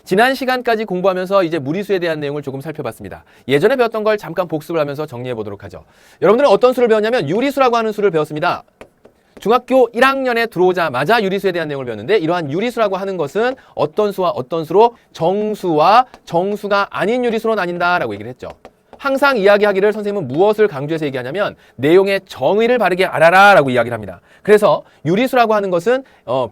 지난 시간까지 공부하면서 이제 무리수에 대한 내용을 조금 살펴봤습니다. 예전에 배웠던 걸 잠깐 복습을 하면서 정리해 보도록 하죠. 여러분들은 어떤 수를 배웠냐면 유리수라고 하는 수를 배웠습니다. 중학교 1학년에 들어오자마자 유리수에 대한 내용을 배웠는데, 이러한 유리수라고 하는 것은 어떤 수와 어떤 수로 정수와 정수가 아닌 유리수로 나뉜다라고 얘기를 했죠. 항상 이야기하기를 선생님은 무엇을 강조해서 얘기하냐면 내용의 정의를 바르게 알아라 라고 이야기를 합니다. 그래서 유리수라고 하는 것은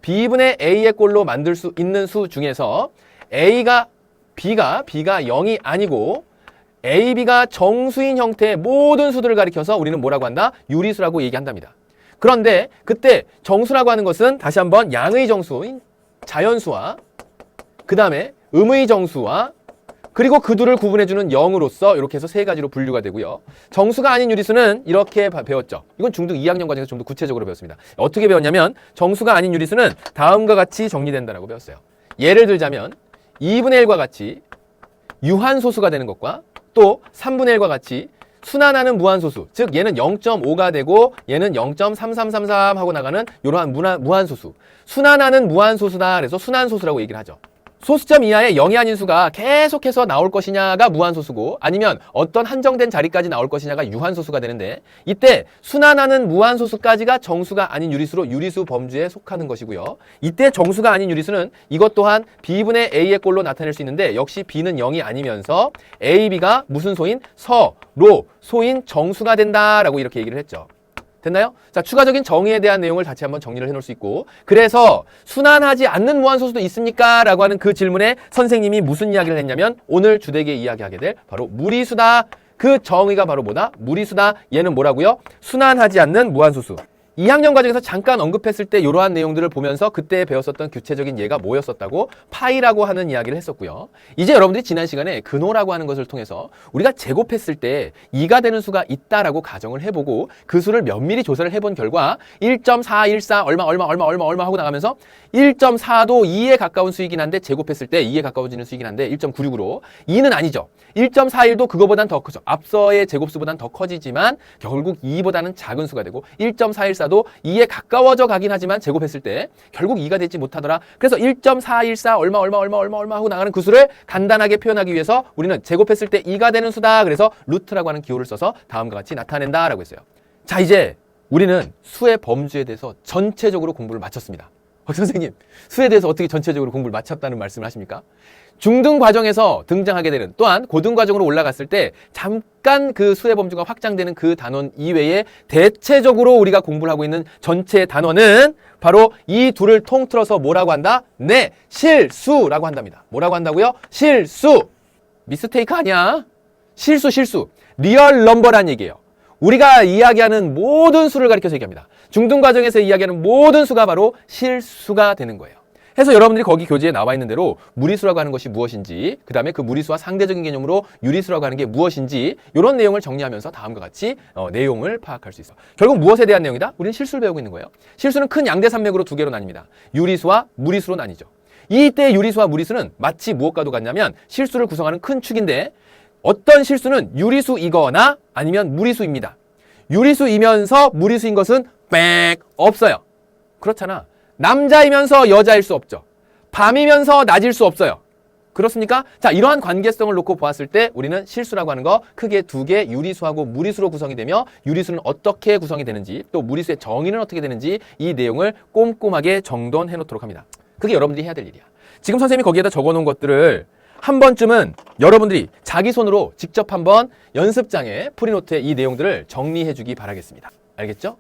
B분의 A의 꼴로 만들 수 있는 수 중에서 B가 0이 아니고 AB가 정수인 형태의 모든 수들을 가리켜서 우리는 뭐라고 한다? 유리수라고 얘기한답니다. 그런데 그때 정수라고 하는 것은 다시 한번 양의 정수인 자연수와 그 다음에 음의 정수와 그리고 그 둘을 구분해주는 0으로서 이렇게 해서 세 가지로 분류가 되고요. 정수가 아닌 유리수는 이렇게 배웠죠. 이건 중등 2학년 과정에서 좀 더 구체적으로 배웠습니다. 어떻게 배웠냐면 정수가 아닌 유리수는 다음과 같이 정리된다라고 배웠어요. 예를 들자면 2분의 1과 같이 유한소수가 되는 것과 또 3분의 1과 같이 순환하는 무한소수, 즉 얘는 0.5가 되고 얘는 0.3333 하고 나가는 이러한 무한소수, 순환하는 무한소수다. 그래서 순환소수라고 얘기를 하죠. 소수점 이하의 0이 아닌 수가 계속해서 나올 것이냐가 무한소수고, 아니면 어떤 한정된 자리까지 나올 것이냐가 유한소수가 되는데, 이때 순환하는 무한소수까지가 정수가 아닌 유리수로 유리수 범주에 속하는 것이고요. 이때 정수가 아닌 유리수는 이것 또한 B분의 A의 꼴로 나타낼 수 있는데, 역시 B는 0이 아니면서 A, B가 무슨 소인? 서로 소인 정수가 된다라고 이렇게 얘기를 했죠. 됐나요? 자, 추가적인 정의에 대한 내용을 같이 한번 정리를 해놓을 수 있고, 그래서 순환하지 않는 무한소수도 있습니까? 라고 하는 그 질문에 선생님이 무슨 이야기를 했냐면 오늘 주되게 이야기하게 될 바로 무리수다. 그 정의가 바로 뭐다? 무리수다. 얘는 뭐라고요? 순환하지 않는 무한소수. 2학년 과정에서 잠깐 언급했을 때 이러한 내용들을 보면서 그때 배웠었던 구체적인 예가 뭐였었다고? 파이라고 하는 이야기를 했었고요. 이제 여러분들이 지난 시간에 근호라고 하는 것을 통해서 우리가 제곱했을 때 2가 되는 수가 있다라고 가정을 해보고 그 수를 면밀히 조사를 해본 결과 1.414 얼마 하고 나가면서 1.4도 2에 가까운 수이긴 한데 제곱했을 때 2에 가까워지는 수이긴 한데 1.96으로 2는 아니죠. 1.41도 그거보단 더 크죠. 앞서의 제곱수보단 더 커지지만 결국 2보다는 작은 수가 되고 1.414도 2에 가까워져 가긴 하지만 제곱했을 때 결국 2가 되지 못하더라. 그래서 1.414 얼마 하고 나가는 그 수를 간단하게 표현하기 위해서 우리는 제곱했을 때 2가 되는 수다. 그래서 루트라고 하는 기호를 써서 다음과 같이 나타낸다라고 했어요. 자, 이제 우리는 수의 범주에 대해서 전체적으로 공부를 마쳤습니다. 선생님, 수에 대해서 어떻게 전체적으로 공부를 마쳤다는 말씀을 하십니까? 중등 과정에서 등장하게 되는, 또한 고등 과정으로 올라갔을 때 잠깐 그 수의 범주가 확장되는 그 단원 이외에 대체적으로 우리가 공부를 하고 있는 전체 단원은 바로 이 둘을 통틀어서 뭐라고 한다? 네, 실수라고 한답니다. 뭐라고 한다고요? 실수. 미스테이크 아니야. 실수. 리얼 넘버란 얘기예요. 우리가 이야기하는 모든 수를 가리켜서 얘기합니다. 중등 과정에서 이야기하는 모든 수가 바로 실수가 되는 거예요. 해서 여러분들이 거기 교재에 나와 있는 대로 무리수라고 하는 것이 무엇인지, 그 다음에 그 무리수와 상대적인 개념으로 유리수라고 하는 게 무엇인지 이런 내용을 정리하면서 다음과 같이 내용을 파악할 수 있어. 결국 무엇에 대한 내용이다? 우리는 실수를 배우고 있는 거예요. 실수는 큰 양대산맥으로 두 개로 나뉩니다. 유리수와 무리수로 나뉘죠. 이때 유리수와 무리수는 마치 무엇과도 같냐면 실수를 구성하는 큰 축인데, 어떤 실수는 유리수이거나 아니면 무리수입니다. 유리수이면서 무리수인 것은 빽 없어요. 그렇잖아. 남자이면서 여자일 수 없죠. 밤이면서 낮일 수 없어요. 그렇습니까? 자, 이러한 관계성을 놓고 보았을 때 우리는 실수라고 하는 거 크게 두 개, 유리수하고 무리수로 구성이 되며, 유리수는 어떻게 구성이 되는지, 또 무리수의 정의는 어떻게 되는지 이 내용을 꼼꼼하게 정돈해 놓도록 합니다. 그게 여러분들이 해야 될 일이야. 지금 선생님이 거기에다 적어놓은 것들을 한 번쯤은 여러분들이 자기 손으로 직접 한번 연습장에 프리노트에 이 내용들을 정리해 주기 바라겠습니다. 알겠죠?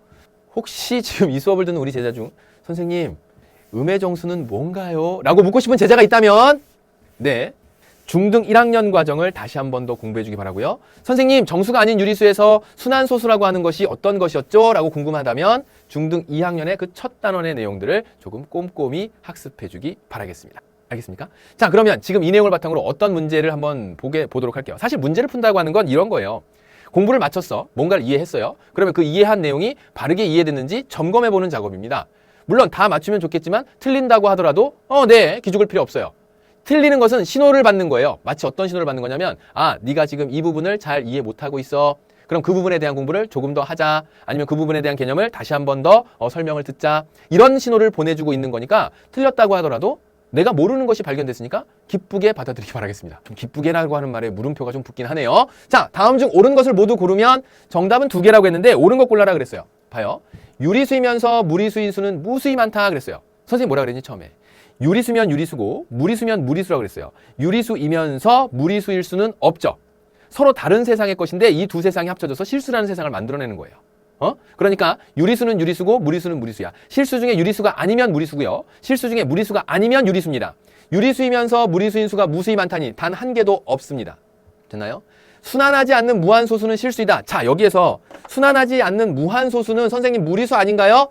혹시 지금 이 수업을 듣는 우리 제자 중 선생님, 음의 정수는 뭔가요? 라고 묻고 싶은 제자가 있다면 네, 중등 1학년 과정을 다시 한 번 더 공부해 주기 바라고요. 선생님, 정수가 아닌 유리수에서 순환소수라고 하는 것이 어떤 것이었죠? 라고 궁금하다면 중등 2학년의 그 첫 단원의 내용들을 조금 꼼꼼히 학습해 주기 바라겠습니다. 알겠습니까? 자, 그러면 지금 이 내용을 바탕으로 어떤 문제를 한번 보도록 할게요. 사실 문제를 푼다고 하는 건 이런 거예요. 공부를 마쳤어. 뭔가를 이해했어요. 그러면 그 이해한 내용이 바르게 이해됐는지 점검해보는 작업입니다. 물론 다 맞추면 좋겠지만 틀린다고 하더라도 네, 기죽을 필요 없어요. 틀리는 것은 신호를 받는 거예요. 마치 어떤 신호를 받는 거냐면, 네가 지금 이 부분을 잘 이해 못하고 있어. 그럼 그 부분에 대한 공부를 조금 더 하자. 아니면 그 부분에 대한 개념을 다시 한 번 더 설명을 듣자. 이런 신호를 보내주고 있는 거니까 틀렸다고 하더라도 내가 모르는 것이 발견됐으니까 기쁘게 받아들이기 바라겠습니다. 좀 기쁘게라고 하는 말에 물음표가 좀 붙긴 하네요. 자, 다음 중 옳은 것을 모두 고르면 정답은 2개라고 했는데 옳은 것 골라라 그랬어요. 봐요. 유리수이면서 무리수인 수는 무수히 많다 그랬어요. 선생님 뭐라 그랬니 처음에? 유리수면 유리수고 무리수면 무리수라고 그랬어요. 유리수이면서 무리수일 수는 없죠. 서로 다른 세상의 것인데 이 두 세상이 합쳐져서 실수라는 세상을 만들어내는 거예요. 그러니까 유리수는 유리수고 무리수는 무리수야. 실수 중에 유리수가 아니면 무리수고요. 실수 중에 무리수가 아니면 유리수입니다. 유리수이면서 무리수인 수가 무수히 많다니 단 한 개도 없습니다. 됐나요? 순환하지 않는 무한소수는 실수이다. 자, 여기에서 순환하지 않는 무한소수는 선생님 무리수 아닌가요?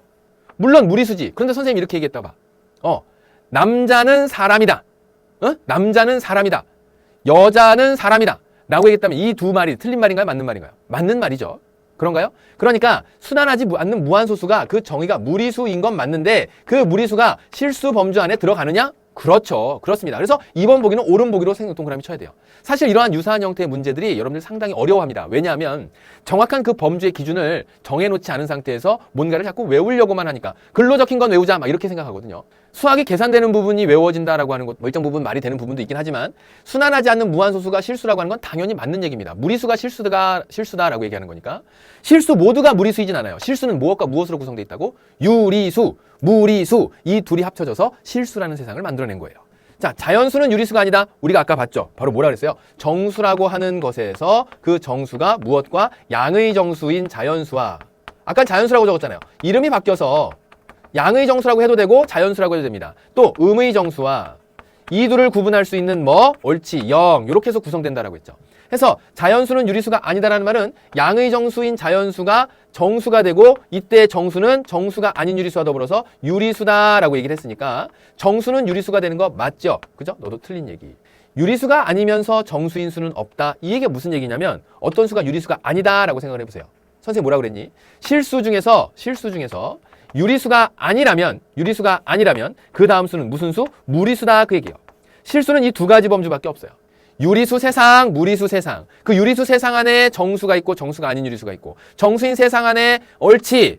물론 무리수지. 그런데 선생님이 이렇게 얘기했다 봐. 남자는 사람이다. 남자는 사람이다. 여자는 사람이다. 라고 얘기했다면 이 두 말이 틀린 말인가요? 맞는 말인가요? 맞는 말이죠. 그런가요? 그러니까 순환하지 않는 무한소수가 그 정의가 무리수인 건 맞는데 그 무리수가 실수 범주 안에 들어가느냐? 그렇죠. 그렇습니다. 그래서 2번 보기는 옳은 보기로 동그라미 쳐야 돼요. 사실 이러한 유사한 형태의 문제들이 여러분들 상당히 어려워합니다. 왜냐하면 정확한 그 범주의 기준을 정해놓지 않은 상태에서 뭔가를 자꾸 외우려고만 하니까 글로 적힌 건 외우자 막 이렇게 생각하거든요. 수학이 계산되는 부분이 외워진다라고 하는 것, 일정 부분 말이 되는 부분도 있긴 하지만 순환하지 않는 무한소수가 실수라고 하는 건 당연히 맞는 얘기입니다. 무리수가 실수다라고 얘기하는 거니까. 실수 모두가 무리수이진 않아요. 실수는 무엇과 무엇으로 구성되어 있다고? 유리수, 무리수 이 둘이 합쳐져서 실수라는 세상을 만들어낸 거예요. 자, 자연수는 유리수가 아니다. 우리가 아까 봤죠. 바로 뭐라 그랬어요? 정수라고 하는 것에서 그 정수가 무엇과 양의 정수인 자연수와 아까 자연수라고 적었잖아요. 이름이 바뀌어서 양의 정수라고 해도 되고 자연수라고 해도 됩니다. 또 음의 정수와 이 둘을 구분할 수 있는 뭐? 옳지, 영 이렇게 해서 구성된다라고 했죠. 해서 자연수는 유리수가 아니다라는 말은 양의 정수인 자연수가 정수가 되고 이때 정수는 정수가 아닌 유리수와 더불어서 유리수다라고 얘기를 했으니까 정수는 유리수가 되는 거 맞죠? 그죠? 너도 틀린 얘기. 유리수가 아니면서 정수인 수는 없다. 이 얘기가 무슨 얘기냐면 어떤 수가 유리수가 아니다라고 생각을 해보세요. 선생님 뭐라 그랬니? 실수 중에서 유리수가 아니라면 그 다음 수는 무슨 수? 무리수다 그 얘기예요. 실수는 이 두 가지 범주밖에 없어요. 유리수 세상, 무리수 세상. 그 유리수 세상 안에 정수가 있고 정수가 아닌 유리수가 있고 정수인 세상 안에 옳지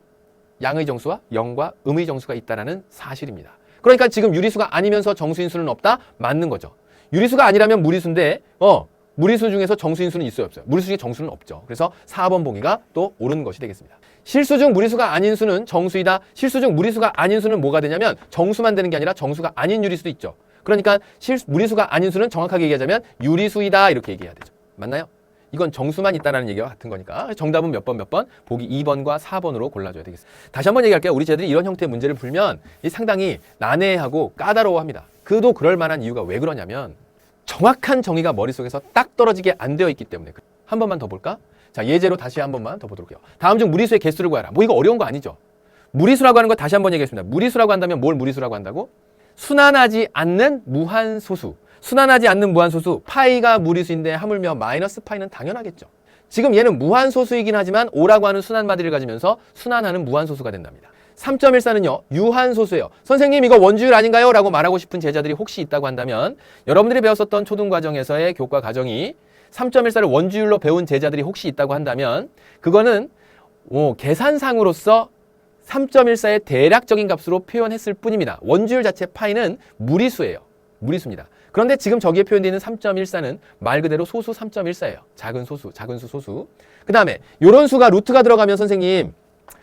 양의 정수와 영과 음의 정수가 있다라는 사실입니다. 그러니까 지금 유리수가 아니면서 정수인 수는 없다? 맞는 거죠. 유리수가 아니라면 무리수인데 무리수 중에서 정수인 수는 있어요 없어요? 무리수 중에 정수는 없죠. 그래서 4번 보기가 또 옳은 것이 되겠습니다. 실수 중 무리수가 아닌 수는 정수이다. 실수 중 무리수가 아닌 수는 뭐가 되냐면 정수만 되는 게 아니라 정수가 아닌 유리수도 있죠. 그러니까 무리수가 아닌 수는 정확하게 얘기하자면 유리수이다 이렇게 얘기해야 되죠. 맞나요? 이건 정수만 있다라는 얘기와 같은 거니까 정답은 몇 번? 보기 2번과 4번으로 골라줘야 되겠습니다. 다시 한번 얘기할게요. 우리 쟤들이 이런 형태의 문제를 풀면 상당히 난해하고 까다로워합니다. 그도 그럴 만한 이유가 왜 그러냐면 정확한 정의가 머릿속에서 딱 떨어지게 안 되어 있기 때문에. 한 번만 더 볼까? 자, 예제로 다시 한 번만 더 보도록 해요. 다음 중 무리수의 개수를 구하라. 뭐 이거 어려운 거 아니죠? 무리수라고 하는 거 다시 한번 얘기하겠습니다. 무리수라고 한다면 뭘 무리수라고 한다고? 순환하지 않는 무한소수. 순환하지 않는 무한소수. 파이가 무리수인데 하물며 마이너스 파이는 당연하겠죠. 지금 얘는 무한소수이긴 하지만 5라고 하는 순환마디를 가지면서 순환하는 무한소수가 된답니다. 3.14는요 유한소수예요. 선생님 이거 원주율 아닌가요? 라고 말하고 싶은 제자들이 혹시 있다고 한다면 여러분들이 배웠었던 초등과정에서의 교과 과정이 3.14를 원주율로 배운 제자들이 혹시 있다고 한다면 그거는 계산상으로서 3.14의 대략적인 값으로 표현했을 뿐입니다. 원주율 자체 파이는 무리수예요. 무리수입니다. 그런데 지금 저기에 표현되어 있는 3.14는 말 그대로 소수 3.14예요. 작은 소수. 그 다음에 이런 수가 루트가 들어가면 선생님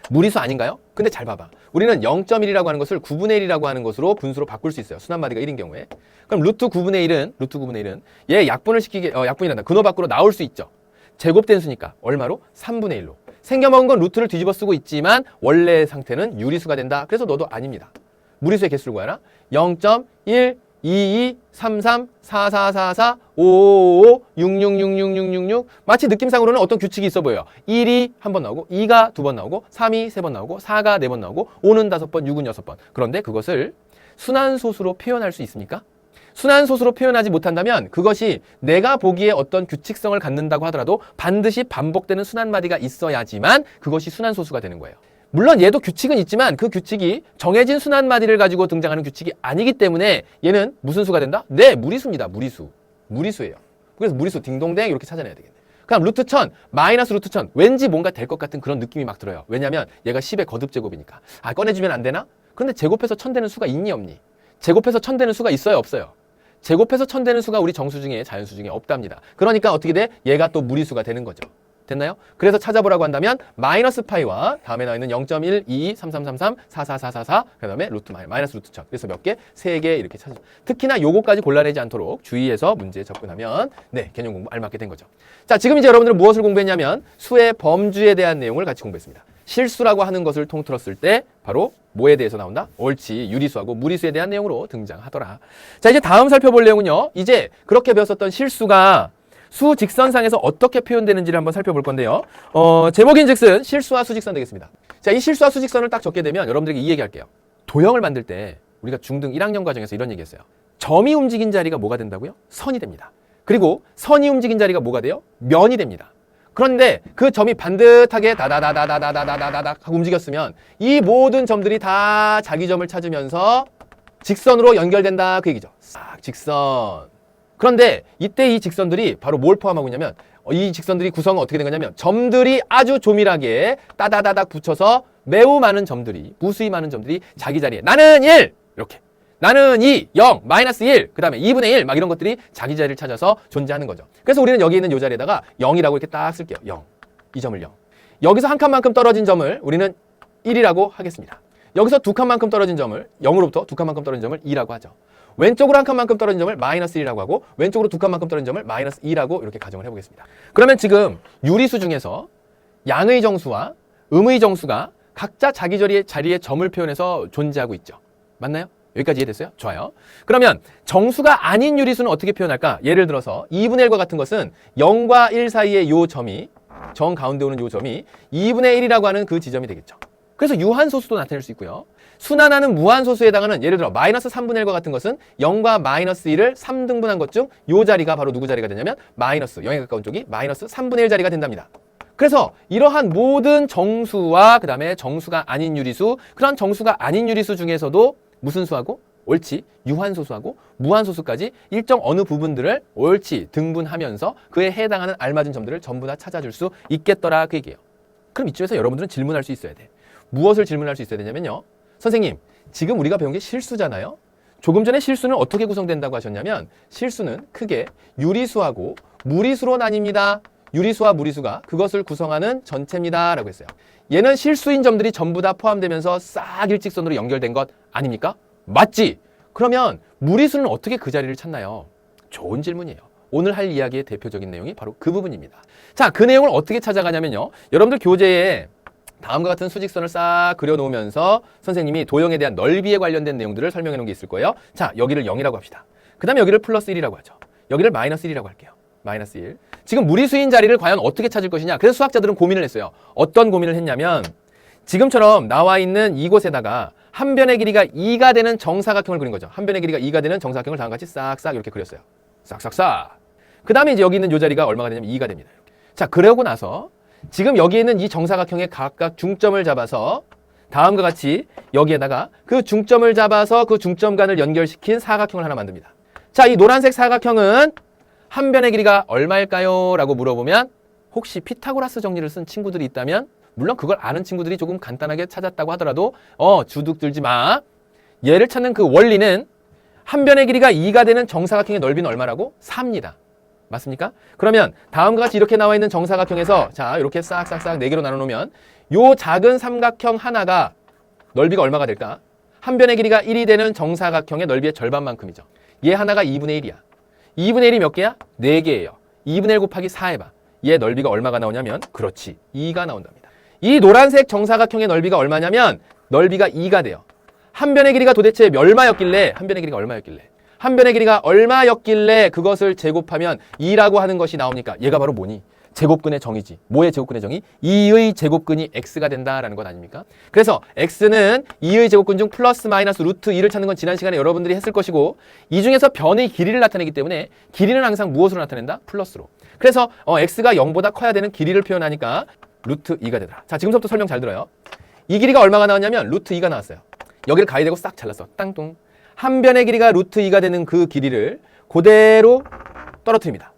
무리수 아닌가요? 근데 잘 봐봐. 우리는 0.1이라고 하는 것을 9분의 1이라고 하는 것으로 분수로 바꿀 수 있어요. 순환마디가 1인 경우에. 그럼 루트 9분의 1은 얘 약분이란다. 근호 밖으로 나올 수 있죠. 제곱된 수니까 얼마로? 3분의 1로. 생겨먹은 건 루트를 뒤집어 쓰고 있지만 원래 상태는 유리수가 된다. 그래서 너도 아닙니다. 무리수의 개수를 구하라. 0.1 22, 33, 4444, 555, 666666 마치 느낌상으로는 어떤 규칙이 있어 보여요. 1이 한 번 나오고 2가 두 번 나오고 3이 세 번 나오고 4가 네 번 나오고 5는 5번, 6은 6번. 그런데 그것을 순환소수로 표현할 수 있습니까? 순환소수로 표현하지 못한다면 그것이 내가 보기에 어떤 규칙성을 갖는다고 하더라도 반드시 반복되는 순환마디가 있어야지만 그것이 순환소수가 되는 거예요. 물론 얘도 규칙은 있지만 그 규칙이 정해진 순환마디를 가지고 등장하는 규칙이 아니기 때문에 얘는 무슨 수가 된다? 네, 무리수입니다. 무리수예요. 그래서 무리수 딩동댕 이렇게 찾아내야 되겠네. 그럼 루트 1000, 마이너스 루트 1000 왠지 뭔가 될 것 같은 그런 느낌이 막 들어요. 왜냐면 얘가 10의 거듭제곱이니까. 꺼내주면 안 되나? 그런데 제곱해서 1000 되는 수가 있니 없니? 제곱해서 1000 되는 수가 있어요, 없어요? 제곱해서 1000 되는 수가 우리 정수 중에 자연수 중에 없답니다. 그러니까 어떻게 돼? 얘가 또 무리수가 되는 거죠. 됐나요? 그래서 찾아보라고 한다면 마이너스 파이와 다음에 나와 있는 0.1, 2, 3, 3, 3, 3, 4, 4, 4, 4, 4, 그 다음에 루트 마이너스 루트 1000. 그래서 몇 개? 3개 이렇게 찾아. 특히나 요거까지 골라내지 않도록 주의해서 문제에 접근하면 네, 개념 공부 알맞게 된 거죠. 자, 지금 이제 여러분들은 무엇을 공부했냐면 수의 범주에 대한 내용을 같이 공부했습니다. 실수라고 하는 것을 통틀었을 때 바로 뭐에 대해서 나온다? 옳지, 유리수하고 무리수에 대한 내용으로 등장하더라. 자, 이제 다음 살펴볼 내용은요. 이제 그렇게 배웠었던 실수가 수 직선상에서 어떻게 표현되는지를 한번 살펴볼 건데요. 제목인즉슨 실수와 수직선 되겠습니다. 자, 이 실수와 수직선을 딱 적게 되면 여러분들에게 이 얘기할게요. 도형을 만들 때 우리가 중등 1학년 과정에서 이런 얘기했어요. 점이 움직인 자리가 뭐가 된다고요? 선이 됩니다. 그리고 선이 움직인 자리가 뭐가 돼요? 면이 됩니다. 그런데 그 점이 반듯하게 다다다다다다다다다닥 하고 움직였으면 이 모든 점들이 다 자기 점을 찾으면서 직선으로 연결된다 그 얘기죠. 싹 직선. 그런데 이때 이 직선들이 바로 뭘 포함하고 있냐면 이 직선들이 구성은 어떻게 된 거냐면 점들이 아주 조밀하게 따다다닥 붙여서 매우 많은 점들이 무수히 많은 점들이 자기 자리에 나는 1 이렇게 나는 2, 0, 마이너스 1, 그 다음에 2분의 1 막 이런 것들이 자기 자리를 찾아서 존재하는 거죠. 그래서 우리는 여기 있는 이 자리에다가 0이라고 이렇게 딱 쓸게요. 0. 이 점을 0. 여기서 한 칸만큼 떨어진 점을 우리는 1이라고 하겠습니다. 여기서 두 칸만큼 떨어진 점을 0으로부터 두 칸만큼 떨어진 점을 2라고 하죠. 왼쪽으로 한 칸만큼 떨어진 점을 마이너스 1이라고 하고 왼쪽으로 두 칸만큼 떨어진 점을 마이너스 2라고 이렇게 가정을 해보겠습니다. 그러면 지금 유리수 중에서 양의 정수와 음의 정수가 각자 자기 자리에 점을 표현해서 존재하고 있죠. 맞나요? 여기까지 이해됐어요? 좋아요. 그러면 정수가 아닌 유리수는 어떻게 표현할까? 예를 들어서 2분의 1과 같은 것은 0과 1 사이의 요 점이 정 가운데 오는 요 점이 2분의 1이라고 하는 그 지점이 되겠죠. 그래서 유한소수도 나타낼 수 있고요. 순환하는 무한소수에 해당하는 예를 들어 마이너스 3분의 1과 같은 것은 0과 마이너스 1을 3등분한 것 중 요 자리가 바로 누구 자리가 되냐면 마이너스 0에 가까운 쪽이 마이너스 3분의 1 자리가 된답니다. 그래서 이러한 모든 정수와 그 다음에 정수가 아닌 유리수, 그런 정수가 아닌 유리수 중에서도 무슨 수하고 옳지 유한소수하고 무한소수까지 일정 어느 부분들을 옳지 등분하면서 그에 해당하는 알맞은 점들을 전부 다 찾아줄 수 있겠더라 그 얘기예요. 그럼 이쯤에서 여러분들은 질문할 수 있어야 돼. 무엇을 질문할 수 있어야 되냐면요. 선생님, 지금 우리가 배운 게 실수잖아요. 조금 전에 실수는 어떻게 구성된다고 하셨냐면 실수는 크게 유리수하고 무리수로 나뉩니다. 유리수와 무리수가 그것을 구성하는 전체입니다 라고 했어요. 얘는 실수인 점들이 전부 다 포함되면서 싹 일직선으로 연결된 것 아닙니까? 맞지? 그러면 무리수는 어떻게 그 자리를 찾나요? 좋은 질문이에요. 오늘 할 이야기의 대표적인 내용이 바로 그 부분입니다. 자, 그 내용을 어떻게 찾아가냐면요. 여러분들 교재에 다음과 같은 수직선을 싹 그려놓으면서 선생님이 도형에 대한 넓이에 관련된 내용들을 설명해 놓은 게 있을 거예요. 자, 여기를 0이라고 합시다. 그 다음에 여기를 플러스 1이라고 하죠. 여기를 마이너스 1이라고 할게요. 마이너스 1. 지금 무리수인 자리를 과연 어떻게 찾을 것이냐. 그래서 수학자들은 고민을 했어요. 어떤 고민을 했냐면 지금처럼 나와 있는 이곳에다가 한 변의 길이가 2가 되는 정사각형을 그린 거죠. 한 변의 길이가 2가 되는 정사각형을 다음과 같이 싹싹 이렇게 그렸어요. 싹싹싹. 그 다음에 이제 여기 있는 이 자리가 얼마가 되냐면 2가 됩니다. 자, 그러고 나서 지금 여기 있는 이 정사각형의 각각 중점을 잡아서 다음과 같이 여기에다가 그 중점을 잡아서 그 중점간을 연결시킨 사각형을 하나 만듭니다. 자, 이 노란색 사각형은 한 변의 길이가 얼마일까요? 라고 물어보면 혹시 피타고라스 정리를 쓴 친구들이 있다면 물론 그걸 아는 친구들이 조금 간단하게 찾았다고 하더라도 주눅 들지 마. 얘를 찾는 그 원리는 한 변의 길이가 2가 되는 정사각형의 넓이는 얼마라고? 4입니다. 맞습니까? 그러면 다음과 같이 이렇게 나와 있는 정사각형에서 자 이렇게 싹싹싹 4개로 나눠 놓으면 요 작은 삼각형 하나가 넓이가 얼마가 될까? 한 변의 길이가 1이 되는 정사각형의 넓이의 절반만큼이죠. 얘 하나가 2분의 1이야. 2분의 1이 몇 개야? 4개예요. 2분의 1 곱하기 4 해봐. 얘 넓이가 얼마가 나오냐면 그렇지 2가 나온답니다. 이 노란색 정사각형의 넓이가 얼마냐면 넓이가 2가 돼요. 한 변의 길이가 도대체 얼마였길래 한 변의 길이가 얼마였길래 그것을 제곱하면 2라고 하는 것이 나옵니까? 얘가 바로 뭐니? 제곱근의 정의지. 뭐의 제곱근의 정의? 2의 제곱근이 x가 된다라는 것 아닙니까? 그래서 x는 2의 제곱근 중 플러스 마이너스 루트 2를 찾는 건 지난 시간에 여러분들이 했을 것이고 이 중에서 변의 길이를 나타내기 때문에 길이는 항상 무엇으로 나타낸다? 플러스로. 그래서 x가 0보다 커야 되는 길이를 표현하니까 루트 2가 되더라. 자, 지금부터 설명 잘 들어요. 이 길이가 얼마가 나왔냐면 루트 2가 나왔어요. 여기를 가위대고 싹 잘랐어. 땅뚱. 한 변의 길이가 루트 2가 되는 그 길이를 그대로 떨어뜨립니다.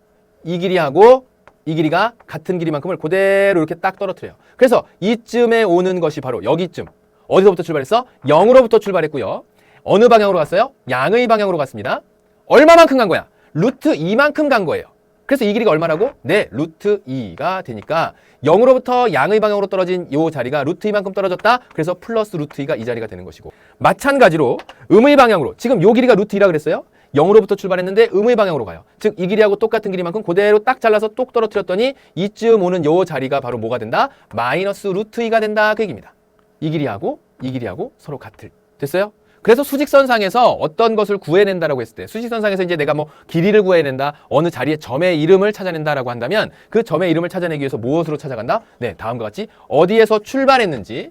이 길이하고 이 길이가 같은 길이만큼을 그대로 이렇게 딱 떨어뜨려요. 그래서 이쯤에 오는 것이 바로 여기쯤. 어디서부터 출발했어? 0으로부터 출발했고요. 어느 방향으로 갔어요? 양의 방향으로 갔습니다. 얼마만큼 간 거야? 루트 2만큼 간 거예요. 그래서 이 길이가 얼마라고? 네, 루트 2가 되니까 0으로부터 양의 방향으로 떨어진 이 자리가 루트 2만큼 떨어졌다. 그래서 플러스 루트 2가 이 자리가 되는 것이고, 마찬가지로 음의 방향으로, 지금 이 길이가 루트 2라 그랬어요. 0으로부터 출발했는데 음의 방향으로 가요. 즉 이 길이하고 똑같은 길이만큼 그대로 딱 잘라서 똑 떨어뜨렸더니 이쯤 오는 요 자리가 바로 뭐가 된다? 마이너스 루트 2가 된다. 그 얘기입니다. 이 길이하고 서로 같을. 됐어요? 그래서 수직선상에서 어떤 것을 구해낸다라고 했을 때, 수직선상에서 이제 내가 뭐 길이를 구해낸다, 어느 자리에 점의 이름을 찾아낸다라고 한다면 그 점의 이름을 찾아내기 위해서 무엇으로 찾아간다? 네, 다음과 같이 어디에서 출발했는지,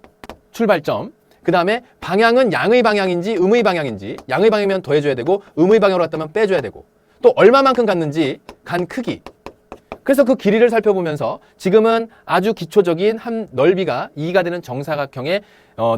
출발점, 그 다음에 방향은 양의 방향인지 음의 방향인지, 양의 방향이면 더해줘야 되고 음의 방향으로 갔다면 빼줘야 되고, 또 얼마만큼 갔는지 간 크기. 그래서 그 길이를 살펴보면서 지금은 아주 기초적인 한 넓이가 2가 되는 정사각형의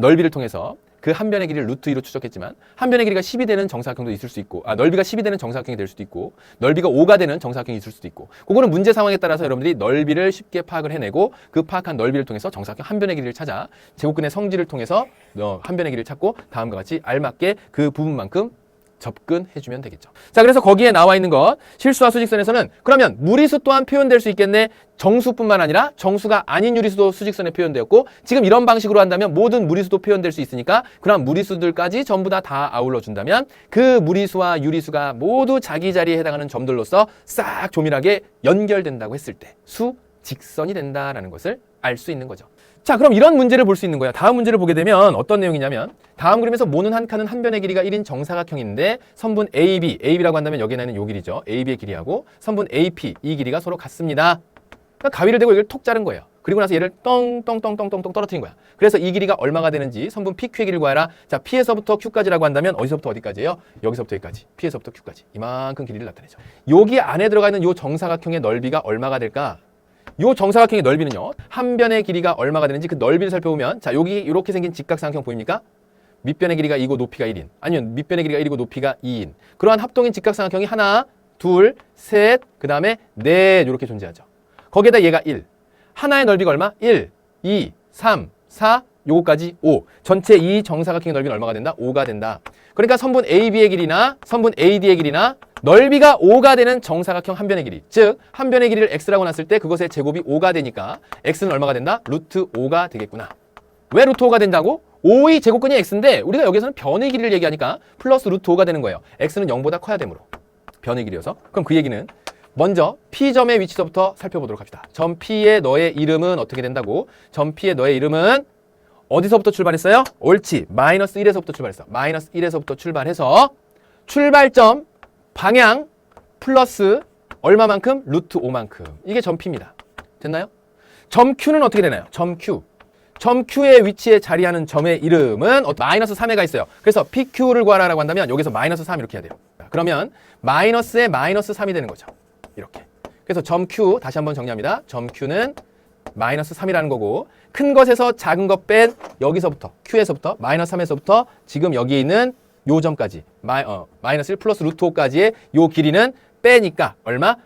넓이를 통해서 그 한 변의 길이를 루트 2로 추적했지만 한 변의 길이가 10이 되는 정사각형도 있을 수 있고, 넓이가 10이 되는 정사각형이 될 수도 있고, 넓이가 5가 되는 정사각형이 있을 수도 있고, 그거는 문제 상황에 따라서 여러분들이 넓이를 쉽게 파악을 해내고 그 파악한 넓이를 통해서 정사각형 한 변의 길이를 찾아 제곱근의 성질을 통해서 한 변의 길이를 찾고 다음과 같이 알맞게 그 부분만큼 접근해주면 되겠죠. 자, 그래서 거기에 나와 있는 것, 실수와 수직선에서는 그러면 무리수 또한 표현될 수 있겠네. 정수뿐만 아니라 정수가 아닌 유리수도 수직선에 표현되었고, 지금 이런 방식으로 한다면 모든 무리수도 표현될 수 있으니까 그런 무리수들까지 전부 다 아울러 준다면 그 무리수와 유리수가 모두 자기 자리에 해당하는 점들로서 싹 조밀하게 연결된다고 했을 때 수직선이 된다라는 것을 알 수 있는 거죠. 자, 그럼 이런 문제를 볼 수 있는 거예요. 다음 문제를 보게 되면 어떤 내용이냐면, 다음 그림에서 모는 한 칸은 한 변의 길이가 1인 정사각형인데 선분 AB라고 한다면 여기에 나는 요 길이죠. AB의 길이하고 선분 AP, 이 길이가 서로 같습니다. 그러니까 가위를 대고 이걸 톡 자른 거예요. 그리고 나서 얘를 똥똥똥똥똥 떨어뜨린 거야. 그래서 이 길이가 얼마가 되는지 선분 PQ의 길이를 구하라. 자, P에서부터 Q까지라고 한다면 어디서부터 어디까지예요? 여기서부터 여기까지. P에서부터 Q까지. 이만큼 길이를 나타내죠. 여기 안에 들어가 있는 요 정사각형의 넓이가 얼마가 될까? 요 정사각형의 넓이는요, 한 변의 길이가 얼마가 되는지 그 넓이를 살펴보면, 자, 여기 이렇게 생긴 직각삼각형 보입니까? 밑변의 길이가 2고 높이가 1인, 아니면 밑변의 길이가 1이고 높이가 2인, 그러한 합동인 직각삼각형이 하나, 둘, 셋, 그 다음에 넷, 이렇게 존재하죠. 거기에다 얘가 1. 하나의 넓이가 얼마? 1, 2, 3, 4, 요거까지 5. 전체 이 정사각형의 넓이는 얼마가 된다? 5가 된다. 그러니까 선분 AB의 길이나 선분 AD의 길이나 넓이가 5가 되는 정사각형 한 변의 길이, 즉 한 변의 길이를 x라고 놨을 때 그것의 제곱이 5가 되니까 x는 얼마가 된다? 루트 5가 되겠구나. 왜 루트 5가 된다고? 5의 제곱근이 x인데 우리가 여기서는 변의 길이를 얘기하니까 플러스 루트 5가 되는 거예요. x는 0보다 커야 되므로. 변의 길이여서. 그럼 그 얘기는 먼저 P점의 위치서부터 살펴보도록 합시다. 점 P의 너의 이름은 어떻게 된다고? 점 P의 너의 이름은 어디서부터 출발했어요? 옳지. 마이너스 1에서부터 출발했어. 마이너스 1에서부터 출발해서 출발점 방향 플러스 얼마만큼? 루트 5만큼. 이게 점 P입니다. 됐나요? 점 Q는 어떻게 되나요? 점 Q. 점 Q의 위치에 자리하는 점의 이름은 마이너스 3에가 있어요. 그래서 PQ를 구하라고 한다면 여기서 마이너스 3 이렇게 해야 돼요. 그러면 마이너스에 마이너스 3이 되는 거죠. 이렇게. 그래서 점 Q 다시 한번 정리합니다. 점 Q는 마이너스 3이라는 거고, 큰 것에서 작은 것 뺀 여기서부터 Q에서부터 마이너스 3에서부터 지금 여기에 있는 요 점까지 마이너스 1 플러스 루트 5까지의 요 길이는 빼니까 얼마?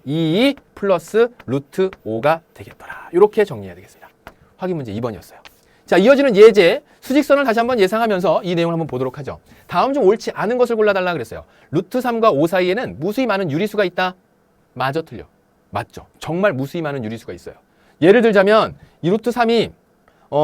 2 플러스 루트 5가 되겠더라. 이렇게 정리해야 되겠습니다. 확인 문제 2번이었어요. 자, 이어지는 예제, 수직선을 다시 한번 예상하면서 이 내용을 한번 보도록 하죠. 다음 중 옳지 않은 것을 골라달라 그랬어요. 루트 3과 5 사이에는 무수히 많은 유리수가 있다. 맞아, 틀려? 맞죠. 정말 무수히 많은 유리수가 있어요. 예를 들자면 이 루트 3이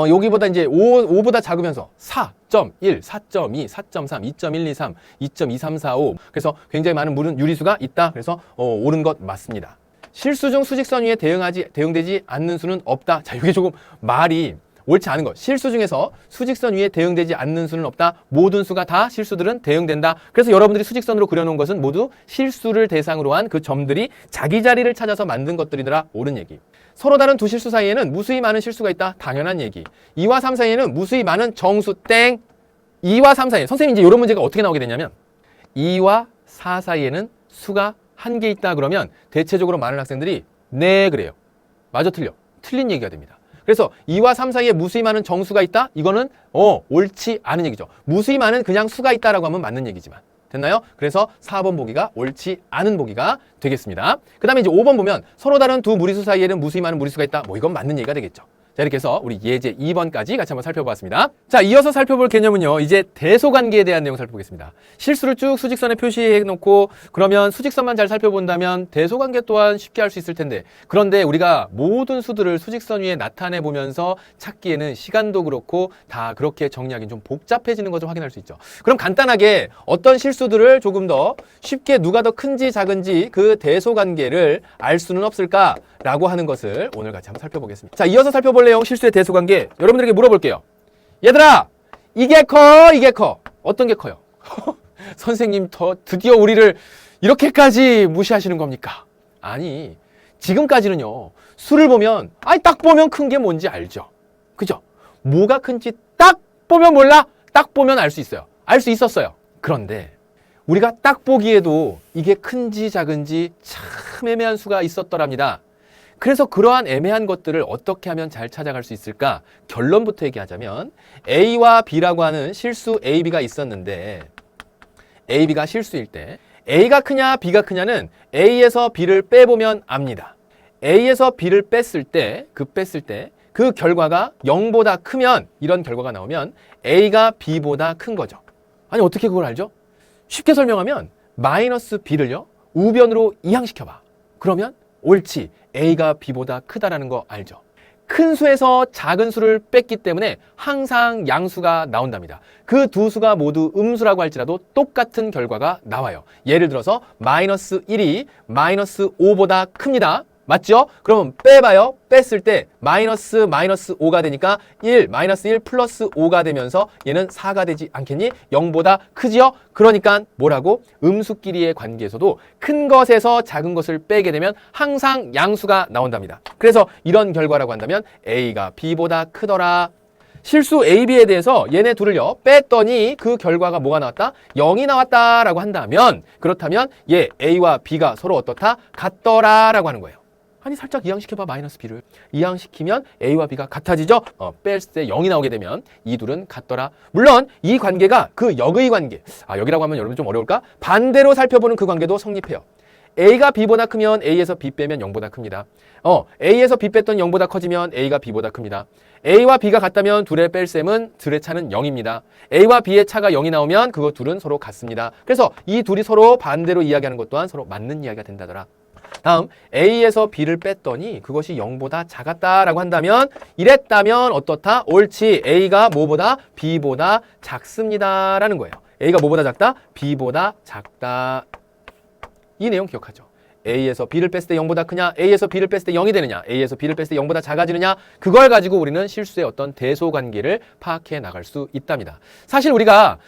여기보다 이제 5보다 작으면서 4.1, 4.2, 4.3, 2.123, 2.2345 그래서 굉장히 많은 유리수가 있다. 그래서 옳은 것 맞습니다. 실수 중 수직선 위에 대응되지 않는 수는 없다. 자, 이게 조금 말이 옳지 않은 것. 실수 중에서 수직선 위에 대응되지 않는 수는 없다. 모든 수가 다 실수들은 대응된다. 그래서 여러분들이 수직선으로 그려놓은 것은 모두 실수를 대상으로 한 그 점들이 자기 자리를 찾아서 만든 것들이더라. 옳은 얘기. 서로 다른 두 실수 사이에는 무수히 많은 실수가 있다. 당연한 얘기. 2와 3 사이에는 무수히 많은 정수 땡. 2와 3 사이에 선생님이 이제 이런 문제가 어떻게 나오게 되냐면 2와 4 사이에는 수가 한 개 있다 그러면 대체적으로 많은 학생들이 네 그래요. 맞아, 틀려? 틀린 얘기가 됩니다. 그래서 2와 3 사이에 무수히 많은 정수가 있다? 이거는 옳지 않은 얘기죠. 무수히 많은 그냥 수가 있다라고 하면 맞는 얘기지만. 됐나요? 그래서 4번 보기가 옳지 않은 보기가 되겠습니다. 그 다음에 이제 5번 보면 서로 다른 두 무리수 사이에는 무수히 많은 무리수가 있다. 이건 맞는 얘기가 되겠죠. 자, 이렇게 해서 우리 예제 2번까지 같이 한번 살펴보았습니다. 자, 이어서 살펴볼 개념은요. 이제 대소관계에 대한 내용 살펴보겠습니다. 실수를 쭉 수직선에 표시해 놓고 그러면 수직선만 잘 살펴본다면 대소관계 또한 쉽게 할 수 있을 텐데, 그런데 우리가 모든 수들을 수직선 위에 나타내 보면서 찾기에는 시간도 그렇고 다 그렇게 정리하기는 좀 복잡해지는 거 좀 확인할 수 있죠. 그럼 간단하게 어떤 실수들을 조금 더 쉽게 누가 더 큰지 작은지 그 대소관계를 알 수는 없을까라고 하는 것을 오늘 같이 한번 살펴보겠습니다. 자, 이어서 살펴볼 내용 실수의 대소관계 여러분들에게 물어볼게요. 얘들아, 이게 커 이게 커 어떤 게 커요? 선생님 드디어 우리를 이렇게까지 무시하시는 겁니까? 아니, 지금까지는요 수를 보면 딱 보면 큰 게 뭔지 알죠. 그죠? 뭐가 큰지 딱 보면 몰라? 딱 보면 알 수 있어요. 알 수 있었어요. 그런데 우리가 딱 보기에도 이게 큰지 작은지 참 애매한 수가 있었더랍니다. 그래서 그러한 애매한 것들을 어떻게 하면 잘 찾아갈 수 있을까? 결론부터 얘기하자면 A와 B라고 하는 실수 A, B가 있었는데 A, B가 실수일 때 A가 크냐 B가 크냐는 A에서 B를 빼보면 압니다. A에서 B를 뺐을 때 그 결과가 0보다 크면, 이런 결과가 나오면 A가 B보다 큰 거죠. 아니, 어떻게 그걸 알죠? 쉽게 설명하면 마이너스 B를요 우변으로 이항시켜봐. 그러면 옳지, A가 B보다 크다라는 거 알죠? 큰 수에서 작은 수를 뺐기 때문에 항상 양수가 나온답니다. 그 두 수가 모두 음수라고 할지라도 똑같은 결과가 나와요. 예를 들어서 마이너스 1이 마이너스 5보다 큽니다. 맞죠? 그러면 빼봐요. 뺐을 때 마이너스 5가 되니까 마이너스 1 플러스 5가 되면서 얘는 4가 되지 않겠니? 0보다 크지요? 그러니까 뭐라고? 음수끼리의 관계에서도 큰 것에서 작은 것을 빼게 되면 항상 양수가 나온답니다. 그래서 이런 결과라고 한다면 A가 B보다 크더라. 실수 A, B에 대해서 얘네 둘을요 뺐더니 그 결과가 뭐가 나왔다? 0이 나왔다라고 한다면, 그렇다면 얘 A와 B가 서로 어떻다? 같더라라고 하는 거예요. 아니, 살짝 이항시켜봐. 마이너스 B를 이항시키면 A와 B가 같아지죠. 뺄 때 0이 나오게 되면 이 둘은 같더라. 물론 이 관계가 그 역의 관계, 여기라고 하면 여러분 좀 어려울까? 반대로 살펴보는 그 관계도 성립해요. A가 B보다 크면 A에서 B 빼면 0보다 큽니다. A에서 B 뺐던 0보다 커지면 A가 B보다 큽니다. A와 B가 같다면 둘의 뺄셈은 둘의 차는 0입니다. A와 B의 차가 0이 나오면 그거 둘은 서로 같습니다. 그래서 이 둘이 서로 반대로 이야기하는 것 또한 서로 맞는 이야기가 된다더라. 다음, A에서 B를 뺐더니 그것이 0보다 작았다라고 한다면, 이랬다면 어떻다? 옳지, A가 뭐보다? B보다 작습니다라는 거예요. A가 뭐보다 작다? B보다 작다. 이 내용 기억하죠? A에서 B를 뺐을 때 0보다 크냐? A에서 B를 뺐을 때 0이 되느냐? A에서 B를 뺐을 때 0보다 작아지느냐? 그걸 가지고 우리는 실수의 어떤 대소관계를 파악해 나갈 수 있답니다. 사실 우리가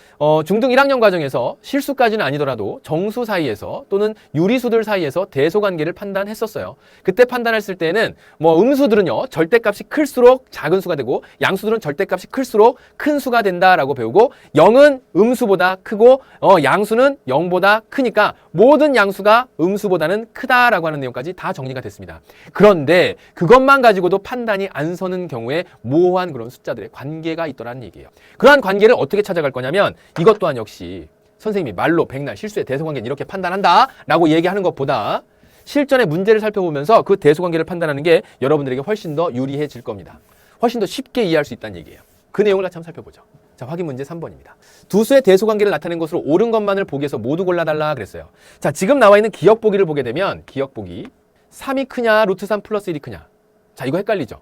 중등 1학년 과정에서 실수까지는 아니더라도 정수 사이에서 또는 유리수들 사이에서 대소관계를 판단했었어요. 그때 판단했을 때는 음수들은요 절대값이 클수록 작은 수가 되고 양수들은 절대값이 클수록 큰 수가 된다라고 배우고, 0은 음수보다 크고 양수는 0보다 크니까 모든 양수가 음수보다는 크다라고 하는 내용까지 다 정리가 됐습니다. 그런데 그것만 가지고도 판단이 안 서는 경우에 모호한 그런 숫자들의 관계가 있더라는 얘기예요. 그러한 관계를 어떻게 찾아갈 거냐면, 이것 또한 역시 선생님이 말로 백날 실수의 대소관계는 이렇게 판단한다 라고 얘기하는 것보다 실전의 문제를 살펴보면서 그 대소관계를 판단하는 게 여러분들에게 훨씬 더 유리해질 겁니다. 훨씬 더 쉽게 이해할 수 있다는 얘기예요. 그 내용을 같이 한번 살펴보죠. 자, 확인 문제 3번입니다. 두 수의 대소관계를 나타낸 것으로 옳은 것만을 보기에서 모두 골라달라 그랬어요. 자, 지금 나와 있는 기억보기를 보게 되면 기억보기 3이 크냐 루트 3 플러스 1이 크냐. 자, 이거 헷갈리죠?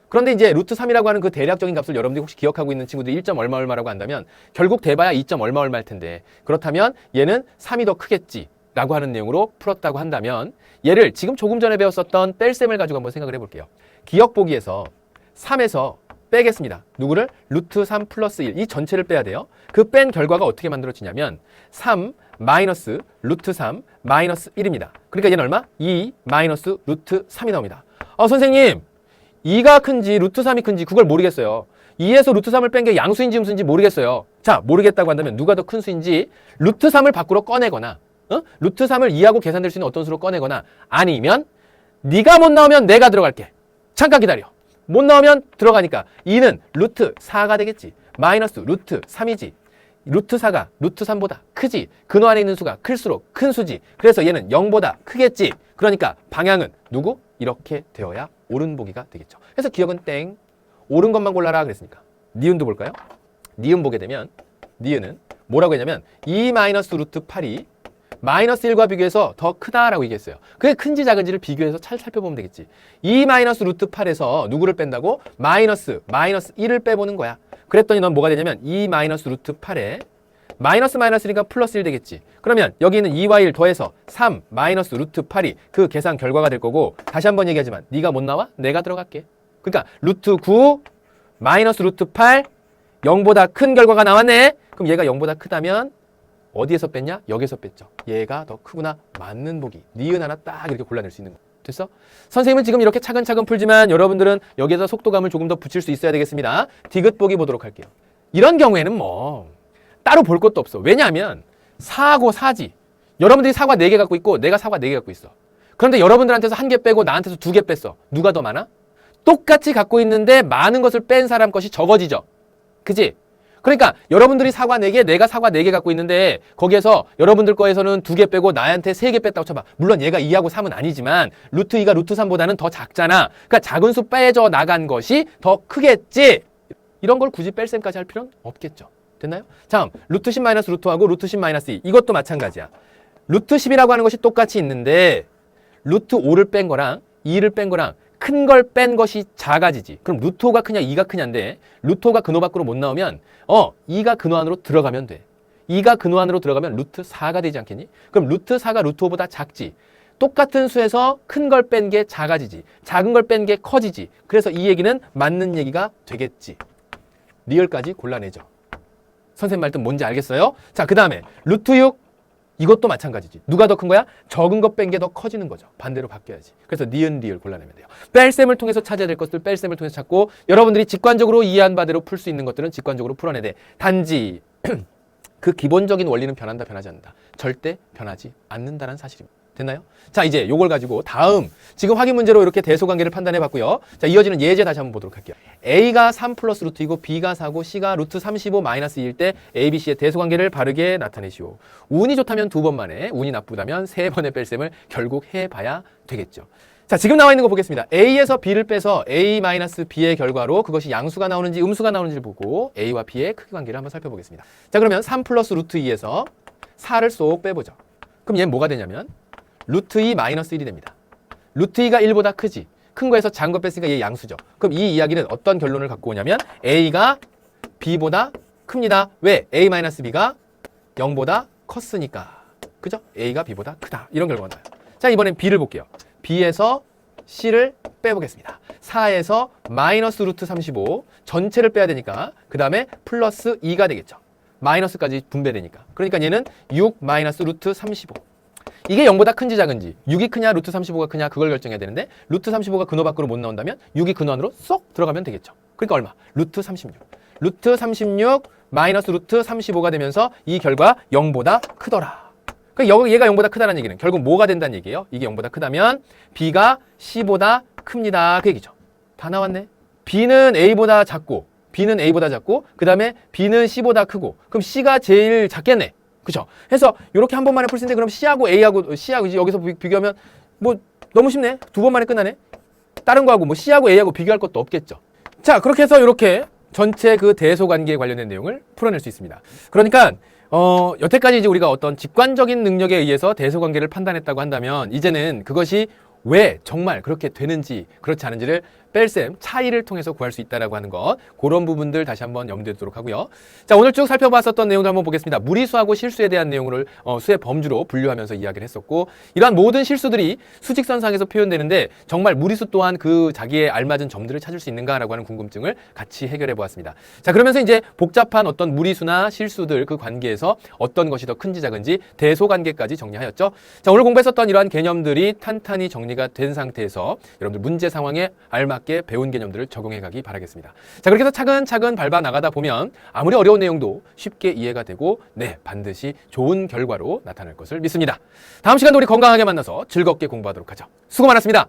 그런데 이제 루트 3이라고 하는 그 대략적인 값을 여러분들이 혹시 기억하고 있는 친구들이 1점 얼마 얼마라고 한다면 결국 대봐야 2점 얼마 얼마일 텐데, 그렇다면 얘는 3이 더 크겠지 라고 하는 내용으로 풀었다고 한다면, 얘를 지금 조금 전에 배웠었던 뺄셈을 가지고 한번 생각을 해볼게요. 기억보기에서 3에서 빼겠습니다. 누구를? 루트 3 플러스 1. 이 전체를 빼야 돼요. 그 뺀 결과가 어떻게 만들어지냐면 3 마이너스 루트 3 마이너스 1입니다. 그러니까 얘는 얼마? 2 마이너스 루트 3이 나옵니다. 선생님, 2가 큰지 루트 3이 큰지 그걸 모르겠어요. 2에서 루트 3을 뺀 게 양수인지 음수인지 모르겠어요. 자, 모르겠다고 한다면 누가 더 큰 수인지 루트 3을 밖으로 꺼내거나 루트 3을 2하고 계산될 수 있는 어떤 수로 꺼내거나, 아니면 네가 못 나오면 내가 들어갈게. 잠깐 기다려. 못 나오면 들어가니까 2는 루트 4가 되겠지. 마이너스 루트 3이지. 루트 4가 루트 3보다 크지. 근호 안에 있는 수가 클수록 큰 수지. 그래서 얘는 0보다 크겠지. 그러니까 방향은 누구? 이렇게 되어야 옳은 보기가 되겠죠. 그래서 기억은 땡. 옳은 것만 골라라 그랬으니까. 니은도 볼까요? 니은 보게 되면 니은은 뭐라고 했냐면 2 마이너스 루트 8이 마이너스 1과 비교해서 더 크다라고 얘기했어요. 그게 큰지 작은지를 비교해서 잘 살펴보면 되겠지. 2 마이너스 루트 8에서 누구를 뺀다고? 마이너스 1을 빼보는 거야. 그랬더니 넌 뭐가 되냐면 2 마이너스 루트 8에 마이너스 마이너스니까 플러스 1 되겠지. 그러면 여기 있는 2와 1 더해서 3 마이너스 루트 8이 그 계산 결과가 될 거고, 다시 한번 얘기하지만 네가 못 나와? 내가 들어갈게. 그러니까 루트 9 마이너스 루트 8 0보다 큰 결과가 나왔네. 그럼 얘가 0보다 크다면 어디에서 뺐냐? 여기서 뺐죠. 얘가 더 크구나. 맞는 보기. 니은 하나 딱 이렇게 골라낼 수 있는 거. 됐어? 선생님은 지금 이렇게 차근차근 풀지만 여러분들은 여기에서 속도감을 조금 더 붙일 수 있어야 되겠습니다. 디귿 보기 보도록 할게요. 이런 경우에는 뭐 따로 볼 것도 없어. 왜냐하면 4하고 4지. 여러분들이 사과 4개 갖고 있고 내가 사과 4개 갖고 있어. 그런데 여러분들한테서 1개 빼고 나한테서 2개 뺐어. 누가 더 많아? 똑같이 갖고 있는데 많은 것을 뺀 사람 것이 적어지죠. 그지? 그러니까 여러분들이 사과 4개, 내가 사과 4개 갖고 있는데 거기에서 여러분들 거에서는 2개 빼고 나한테 3개 뺐다고 쳐봐. 물론 얘가 2하고 3은 아니지만 루트 2가 루트 3보다는 더 작잖아. 그러니까 작은 수 빼져 나간 것이 더 크겠지. 이런 걸 굳이 뺄셈까지 할 필요는 없겠죠. 됐나요? 다음 루트 10 마이너스 루트하고 루트 10 마이너스 2 이것도 마찬가지야. 루트 10이라고 하는 것이 똑같이 있는데 루트 5를 뺀 거랑 2를 뺀 거랑 큰 걸 뺀 것이 작아지지. 그럼 루트 5가 크냐 2가 크냐인데 루트 5가 근호 밖으로 못 나오면 2가 근호 안으로 들어가면 돼. 2가 근호 안으로 들어가면 루트 4가 되지 않겠니? 그럼 루트 4가 루트 5보다 작지. 똑같은 수에서 큰 걸 뺀 게 작아지지. 작은 걸 뺀 게 커지지. 그래서 이 얘기는 맞는 얘기가 되겠지. 리얼까지 골라내죠. 선생님 말 뜻 뭔지 알겠어요? 자, 그 다음에 루트 6 이것도 마찬가지지. 누가 더 큰 거야? 적은 거 뺀 게 더 커지는 거죠. 반대로 바뀌어야지. 그래서 니은 리을 골라내면 돼요. 뺄셈을 통해서 찾아야 될 것들 뺄셈을 통해서 찾고 여러분들이 직관적으로 이해한 바대로 풀 수 있는 것들은 직관적으로 풀어내야 돼. 단지 그 기본적인 원리는 변한다 변하지 않는다. 절대 변하지 않는다는 사실입니다. 됐나요? 자, 이제 요걸 가지고 다음 지금 확인 문제로 이렇게 대소관계를 판단해 봤고요. 자, 이어지는 예제 다시 한번 보도록 할게요. A가 3 플러스 루트이고 B가 4고 C가 루트 35 마이너스 2일 때 A, B, C의 대소관계를 바르게 나타내시오. 운이 좋다면 2번 만에, 운이 나쁘다면 3번의 뺄셈을 결국 해봐야 되겠죠. 자, 지금 나와 있는 거 보겠습니다. A에서 B를 빼서 A 마이너스 B의 결과로 그것이 양수가 나오는지 음수가 나오는지를 보고 A와 B의 크기 관계를 한번 살펴보겠습니다. 자, 그러면 3 플러스 루트 2에서 4를 쏙 빼보죠. 그럼 얘는 뭐가 되냐면 루트 2 마이너스 1이 됩니다. 루트 2가 1보다 크지. 큰 거에서 작은 거 뺐으니까 얘 양수죠. 그럼 이 이야기는 어떤 결론을 갖고 오냐면 A가 B보다 큽니다. 왜? A 마이너스 B가 0보다 컸으니까. 그죠? A가 B보다 크다. 이런 결과가 나요. 자, 이번엔 B를 볼게요. B에서 C를 빼보겠습니다. 4에서 마이너스 루트 35 전체를 빼야 되니까 그 다음에 플러스 2가 되겠죠. 마이너스까지 분배되니까. 그러니까 얘는 6 마이너스 루트 35. 이게 0보다 큰지 작은지 6이 크냐 루트 35가 크냐 그걸 결정해야 되는데 루트 35가 근호 밖으로 못 나온다면 6이 근호 안으로 쏙 들어가면 되겠죠. 그러니까 얼마? 루트 36. 루트 36 마이너스 루트 35가 되면서 이 결과 0보다 크더라. 그러니까 얘가 0보다 크다는 얘기는 결국 뭐가 된다는 얘기예요? 이게 0보다 크다면 B가 C보다 큽니다. 그 얘기죠. 다 나왔네. B는 A보다 작고 B는 A보다 작고 그 다음에 B는 C보다 크고 그럼 C가 제일 작겠네. 그죠? 해서 이렇게 한 번 만에 풀 수 있는데 그럼 C하고 A하고 C하고 이제 여기서 비교하면 뭐 너무 쉽네. 2번 만에 끝나네. 다른 거하고 뭐 C하고 A하고 비교할 것도 없겠죠. 자, 그렇게 해서 이렇게 전체 그 대소관계에 관련된 내용을 풀어낼 수 있습니다. 그러니까 여태까지 이제 우리가 어떤 직관적인 능력에 의해서 대소관계를 판단했다고 한다면 이제는 그것이 왜 정말 그렇게 되는지 그렇지 않은지를 뺄셈 차이를 통해서 구할 수 있다라고 하는 것, 그런 부분들 다시 한번 염두에 두도록 하고요. 자, 오늘 쭉 살펴봤었던 내용도 한번 보겠습니다. 무리수하고 실수에 대한 내용을 수의 범주로 분류하면서 이야기를 했었고, 이러한 모든 실수들이 수직선상에서 표현되는데 정말 무리수 또한 그 자기에 알맞은 점들을 찾을 수 있는가라고 하는 궁금증을 같이 해결해 보았습니다. 자, 그러면서 이제 복잡한 어떤 무리수나 실수들 그 관계에서 어떤 것이 더 큰지 작은지 대소관계까지 정리하였죠. 자, 오늘 공부했었던 이러한 개념들이 탄탄히 정리가 된 상태에서 여러분들 문제 상황에 알맞게 배운 개념들을 적용해 가기 바라겠습니다. 자, 그렇게 해서 차근차근 밟아 나가다 보면 아무리 어려운 내용도 쉽게 이해가 되고 반드시 좋은 결과로 나타날 것을 믿습니다. 다음 시간도 우리 건강하게 만나서 즐겁게 공부하도록 하죠. 수고 많았습니다.